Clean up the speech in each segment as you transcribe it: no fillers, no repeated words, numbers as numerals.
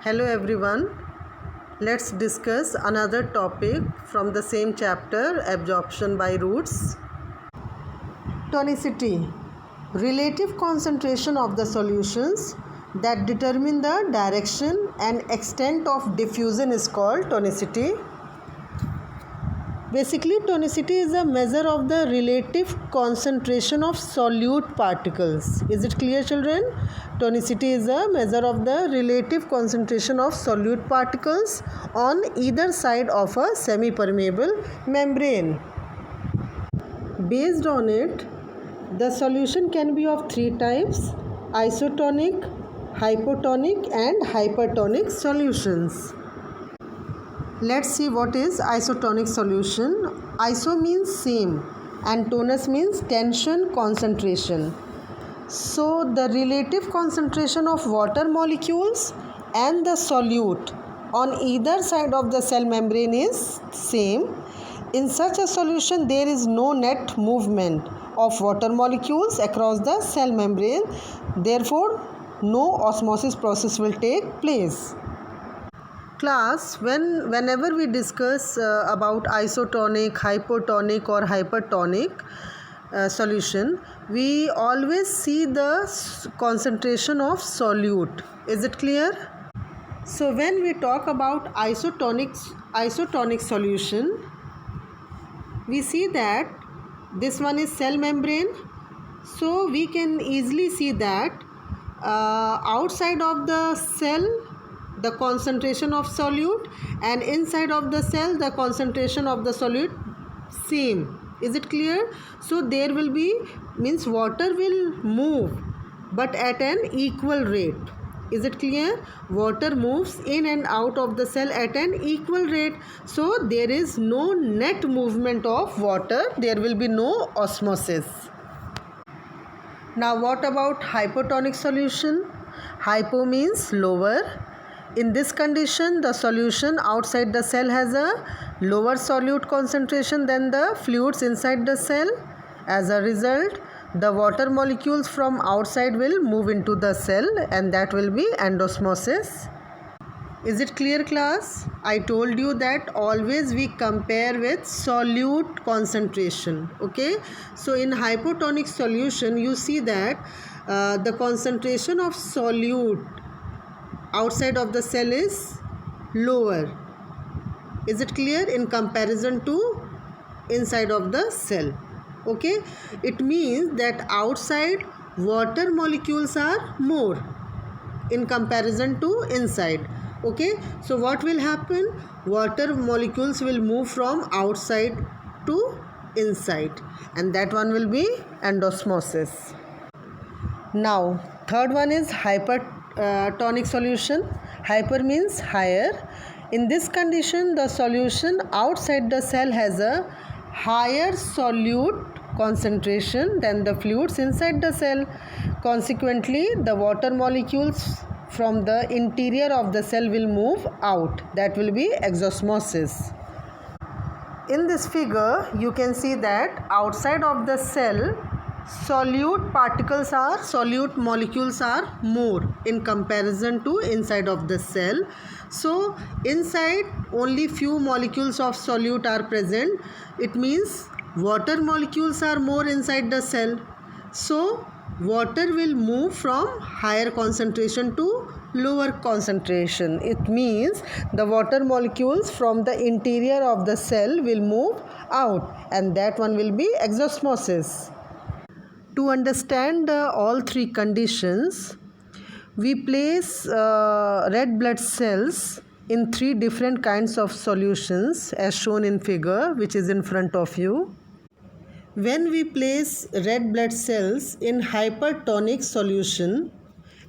Hello everyone. Let's discuss another topic from the same chapter, absorption by roots. Tonicity, relative concentration of the solutions that determine the direction and extent of diffusion is called tonicity. Basically, tonicity is a measure of the relative concentration of solute particles. Is it clear, children? Tonicity is a measure of the relative concentration of solute particles on either side of a semi-permeable membrane. Based on it, the solution can be of three types: isotonic, hypotonic and hypertonic solutions. Let's see what is isotonic solution. Iso means same and tonus means tension, concentration. So the relative concentration of water molecules and the solute on either side of the cell membrane is same. In such a solution, there is no net movement of water molecules across the cell membrane. Therefore, no osmosis process will take place. Class, whenever we discuss about isotonic, hypotonic or hypertonic solution, we always see the concentration of solute. Is it clear? So when we talk about isotonic solution, we see that this one is cell membrane. So we can easily see that outside of the cell the concentration of solute and inside of the cell the concentration of the solute same. Is it clear? So there will be, means water will move but at an equal rate. Is it clear? Water moves in and out of the cell at an equal rate. So there is no net movement of water. There will be no osmosis. Now what about hypotonic solution? Hypo means lower. In this condition, the solution outside the cell has a lower solute concentration than the fluids inside the cell. As a result, the water molecules from outside will move into the cell and that will be endosmosis. Is it clear, class? I told you that always we compare with solute concentration. Okay. So in hypotonic solution, you see that the concentration of solute outside of the cell is lower. Is it clear? In comparison to inside of the cell. Okay, it means that outside water molecules are more in comparison to inside. Okay, so what will happen? Water molecules will move from outside to inside and that one will be endosmosis. Now third one is hypertonic solution. Hyper means higher. In this condition, the solution outside the cell has a higher solute concentration than the fluids inside the cell. Consequently, the water molecules from the interior of the cell will move out. That will be exosmosis. In this figure, you can see that outside of the cell, solute molecules are more in comparison to inside of the cell. So inside only few molecules of solute are present. It means water molecules are more inside the cell. So water will move from higher concentration to lower concentration. It means the water molecules from the interior of the cell will move out and that one will be exosmosis. To understand all three conditions, we place red blood cells in three different kinds of solutions as shown in figure which is in front of you. When we place red blood cells in hypertonic solution,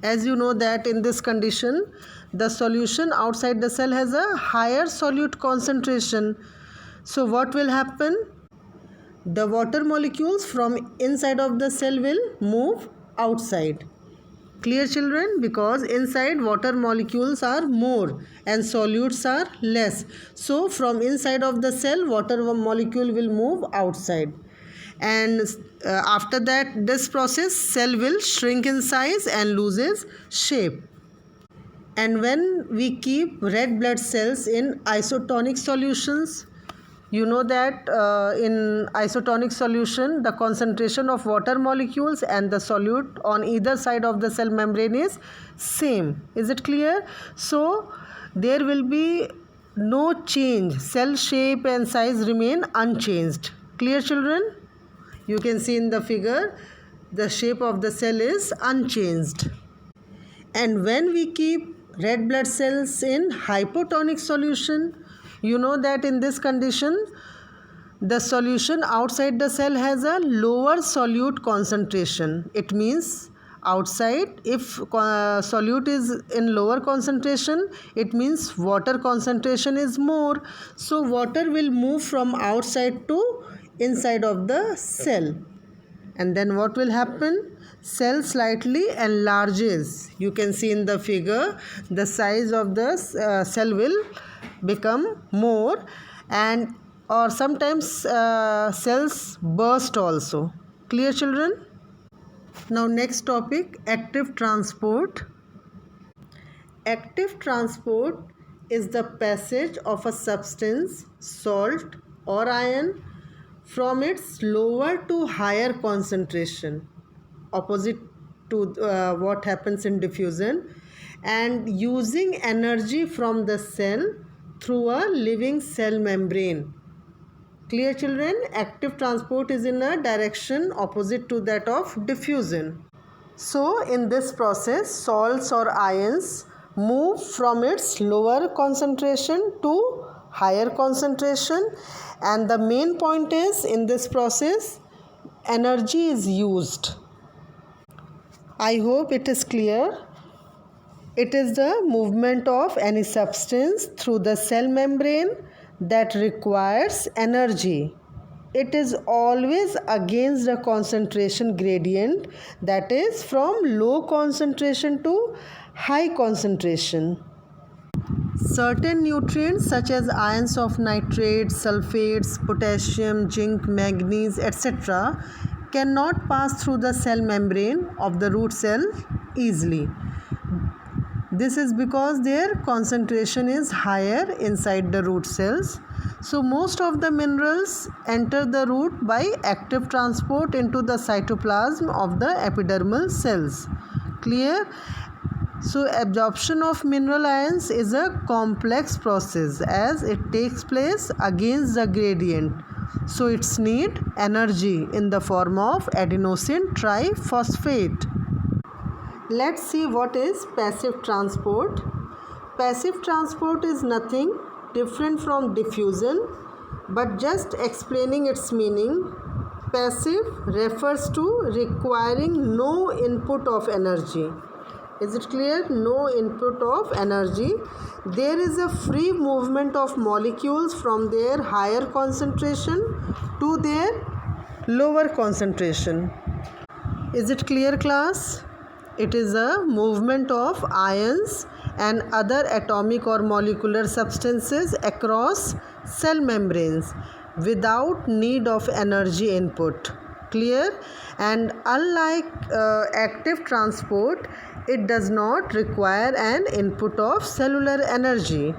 as you know that in this condition, the solution outside the cell has a higher solute concentration. So what will happen? The water molecules from inside of the cell will move outside. Clear, children? Because inside water molecules are more and solutes are less. So from inside of the cell, water molecule will move outside. And after that, this process, cell will shrink in size and loses shape. And when we keep red blood cells in isotonic solutions, you know that in isotonic solution, the concentration of water molecules and the solute on either side of the cell membrane is same. Is it clear? So there will be no change. Cell shape and size remain unchanged. Clear, children? You can see in the figure, the shape of the cell is unchanged. And when we keep red blood cells in hypotonic solution, you know that in this condition, the solution outside the cell has a lower solute concentration. It means outside, if solute is in lower concentration, it means water concentration is more. So water will move from outside to inside of the cell. And then what will happen? Cell slightly enlarges. You can see in the figure, the size of the cell will become more, and or sometimes cells burst also. Clear, children? Now next topic, active transport. Active transport is the passage of a substance, salt or ion, from its lower to higher concentration, opposite to what happens in diffusion, and using energy from the cell through a living cell membrane. Clear, children? Active transport is in a direction opposite to that of diffusion. So in this process, salts or ions move from its lower concentration to higher concentration, and the main point is, in this process energy is used. I hope it is clear. It is the movement of any substance through the cell membrane that requires energy. It is always against the concentration gradient, that is from low concentration to high concentration. Certain nutrients such as ions of nitrates, sulfates, potassium, zinc, manganese, etc. cannot pass through the cell membrane of the root cell easily. This is because their concentration is higher inside the root cells. So most of the minerals enter the root by active transport into the cytoplasm of the epidermal cells. Clear? So absorption of mineral ions is a complex process as it takes place against the gradient. So it's need energy in the form of adenosine triphosphate. Let's see what is passive transport. Passive transport is nothing different from diffusion, but just explaining its meaning. Passive refers to requiring no input of energy. Is it clear? No input of energy. There is a free movement of molecules from their higher concentration to their lower concentration. Is it clear, class? It is a movement of ions and other atomic or molecular substances across cell membranes without need of energy input. Clear? And unlike active transport, it does not require an input of cellular energy.